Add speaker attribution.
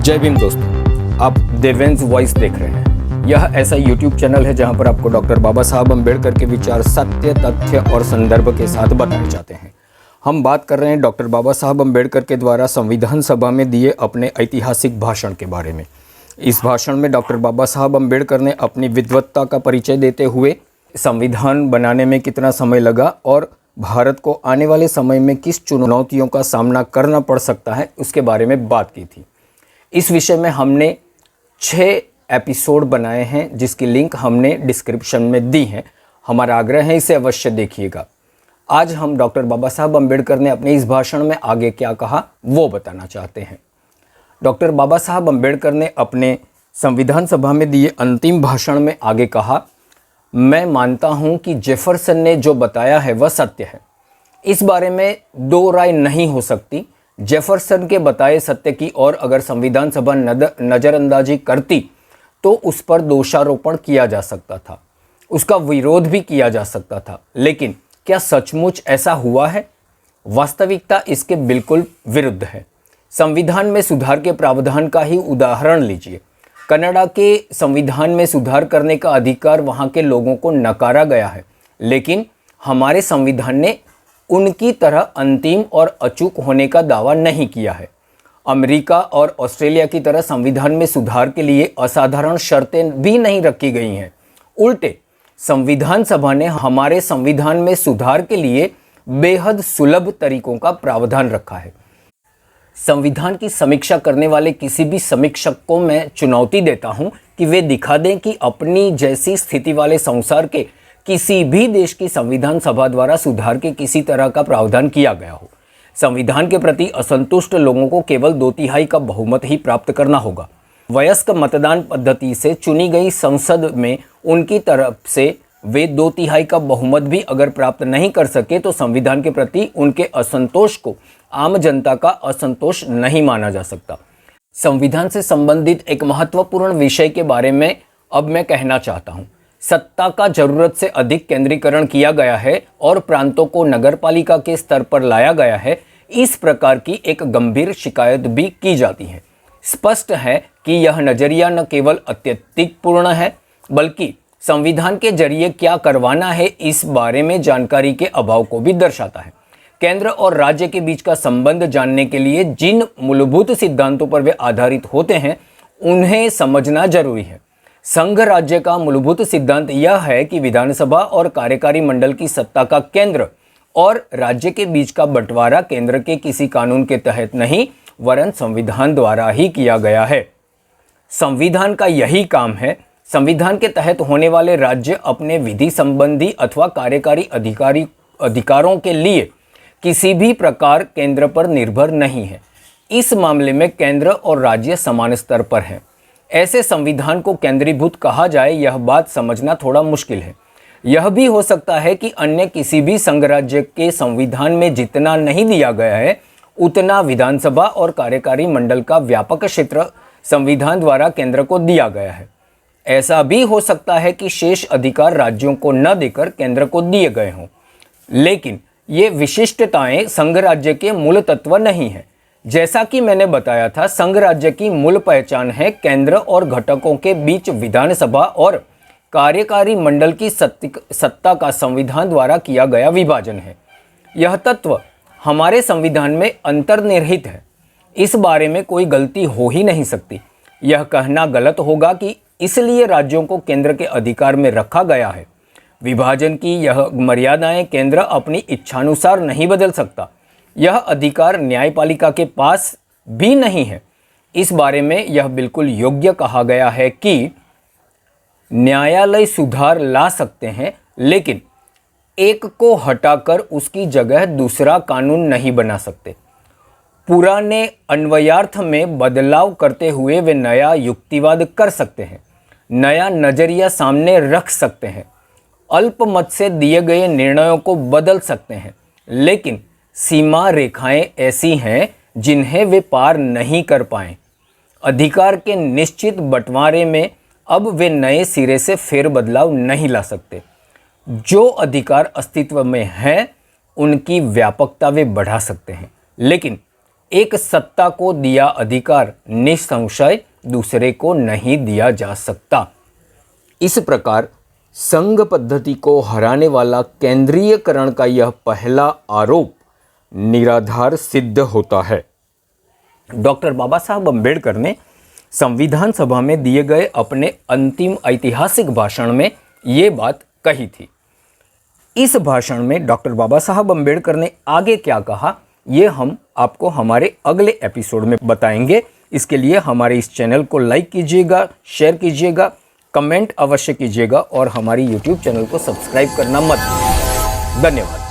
Speaker 1: जय भीम दोस्तों, आप देवेंस वॉइस देख रहे हैं। यह ऐसा यूट्यूब चैनल है जहां पर आपको डॉक्टर बाबा साहब अम्बेडकर के विचार सत्य, तथ्य और संदर्भ के साथ बताए जाते हैं। हम बात कर रहे हैं डॉक्टर बाबा साहब अम्बेडकर के द्वारा संविधान सभा में दिए अपने ऐतिहासिक भाषण के बारे में। इस भाषण में डॉक्टर बाबा साहब अम्बेडकर ने अपनी विद्वत्ता का परिचय देते हुए संविधान बनाने में कितना समय लगा और भारत को आने वाले समय में किस चुनौतियों का सामना करना पड़ सकता है उसके बारे में बात की थी। इस विषय में हमने 6 एपिसोड बनाए हैं जिसकी लिंक हमने डिस्क्रिप्शन में दी है। हमारा आग्रह है इसे अवश्य देखिएगा। आज हम डॉक्टर बाबा साहब अम्बेडकर ने अपने इस भाषण में आगे क्या कहा वो बताना चाहते हैं। डॉक्टर बाबा साहब अम्बेडकर ने अपने संविधान सभा में दिए अंतिम भाषण में आगे कहा, मैं मानता हूं कि जेफरसन ने जो बताया है वह सत्य है। इस बारे में दो राय नहीं हो सकती। जेफरसन के बताए सत्य की ओर अगर संविधान सभा नज़रअंदाजी करती तो उस पर दोषारोपण किया जा सकता था, उसका विरोध भी किया जा सकता था। लेकिन क्या सचमुच ऐसा हुआ है? वास्तविकता इसके बिल्कुल विरुद्ध है। संविधान में सुधार के प्रावधान का ही उदाहरण लीजिए। कनाडा के संविधान में सुधार करने का अधिकार वहाँ के लोगों को नकारा गया है, लेकिन हमारे संविधान ने उनकी तरह अंतिम और अचूक होने का दावा नहीं किया है। अमेरिका और ऑस्ट्रेलिया की तरह संविधान में सुधार के लिए असाधारण शर्तें भी नहीं रखी गई हैं। उल्टे संविधान सभा ने हमारे संविधान में सुधार के लिए बेहद सुलभ तरीकों का प्रावधान रखा है। संविधान की समीक्षा करने वाले किसी भी समीक्षक को मैं चुनौती देता हूं कि वे दिखा दें कि अपनी जैसी स्थिति वाले संसार के किसी भी देश की संविधान सभा द्वारा सुधार के किसी तरह का प्रावधान किया गया हो। संविधान के प्रति असंतुष्ट लोगों को केवल 2/3 का बहुमत ही प्राप्त करना होगा। वयस्क मतदान पद्धति से चुनी गई संसद में उनकी तरफ से वे 2/3 का बहुमत भी अगर प्राप्त नहीं कर सके तो संविधान के प्रति उनके असंतोष को आम जनता का असंतोष नहीं माना जा सकता। संविधान से संबंधित एक महत्वपूर्ण विषय के बारे में अब मैं कहना चाहता हूँ। सत्ता का जरूरत से अधिक केंद्रीकरण किया गया है और प्रांतों को नगरपालिका के स्तर पर लाया गया है। इस प्रकार की एक गंभीर शिकायत भी की जाती है। स्पष्ट है कि यह नजरिया न केवल अत्यधिक पूर्ण है बल्कि संविधान के जरिए क्या करवाना है इस बारे में जानकारी के अभाव को भी दर्शाता है। केंद्र और राज्य के बीच का संबंध जानने के लिए जिन मूलभूत सिद्धांतों पर वे आधारित होते हैं उन्हें समझना जरूरी है। संघ राज्य का मूलभूत सिद्धांत यह है कि विधानसभा और कार्यकारी मंडल की सत्ता का केंद्र और राज्य के बीच का बंटवारा केंद्र के किसी कानून के तहत नहीं वरन संविधान द्वारा ही किया गया है। संविधान का यही काम है। संविधान के तहत होने वाले राज्य अपने विधि संबंधी अथवा कार्यकारी अधिकारों के लिए किसी भी प्रकार केंद्र पर निर्भर नहीं है। इस मामले में केंद्र और राज्य समान स्तर पर हैं। ऐसे संविधान को केंद्रीभूत कहा जाए यह बात समझना थोड़ा मुश्किल है। यह भी हो सकता है कि अन्य किसी भी संघ राज्य के संविधान में जितना नहीं दिया गया है उतना विधानसभा और कार्यकारी मंडल का व्यापक क्षेत्र संविधान द्वारा केंद्र को दिया गया है। ऐसा भी हो सकता है कि शेष अधिकार राज्यों को न देकर केंद्र को दिए गए हों, लेकिन ये विशिष्टताएं संघ राज्य के मूल तत्व नहीं है। जैसा कि मैंने बताया था, संघ राज्य की मूल पहचान है केंद्र और घटकों के बीच विधानसभा और कार्यकारी मंडल की सत्ता का संविधान द्वारा किया गया विभाजन है। यह तत्व हमारे संविधान में अंतर्निहित है। इस बारे में कोई गलती हो ही नहीं सकती। यह कहना गलत होगा कि इसलिए राज्यों को केंद्र के अधिकार में रखा गया है। विभाजन की यह मर्यादाएं केंद्र अपनी इच्छानुसार नहीं बदल सकता। यह अधिकार न्यायपालिका के पास भी नहीं है। इस बारे में यह बिल्कुल योग्य कहा गया है कि न्यायालय सुधार ला सकते हैं, लेकिन एक को हटाकर उसकी जगह दूसरा कानून नहीं बना सकते। पुराने अन्वयार्थ में बदलाव करते हुए वे नया युक्तिवाद कर सकते हैं, नया नजरिया सामने रख सकते हैं, अल्पमत से दिए गए निर्णयों को बदल सकते हैं, लेकिन सीमा रेखाएं ऐसी हैं जिन्हें वे पार नहीं कर पाए। अधिकार के निश्चित बंटवारे में अब वे नए सिरे से फेरबदलाव नहीं ला सकते। जो अधिकार अस्तित्व में हैं उनकी व्यापकता वे बढ़ा सकते हैं, लेकिन एक सत्ता को दिया अधिकार निसंशय दूसरे को नहीं दिया जा सकता। इस प्रकार संघ पद्धति को हराने वाला केंद्रीयकरण का यह पहला आरोप निराधार सिद्ध होता है। डॉक्टर बाबा साहब अम्बेडकर ने संविधान सभा में दिए गए अपने अंतिम ऐतिहासिक भाषण में ये बात कही थी। इस भाषण में डॉक्टर बाबा साहब अम्बेडकर ने आगे क्या कहा, ये हम आपको हमारे अगले एपिसोड में बताएंगे। इसके लिए हमारे इस चैनल को लाइक कीजिएगा, शेयर कीजिएगा, कमेंट अवश्य कीजिएगा और हमारी YouTube चैनल को सब्सक्राइब करना मत भूलिएगा। धन्यवाद।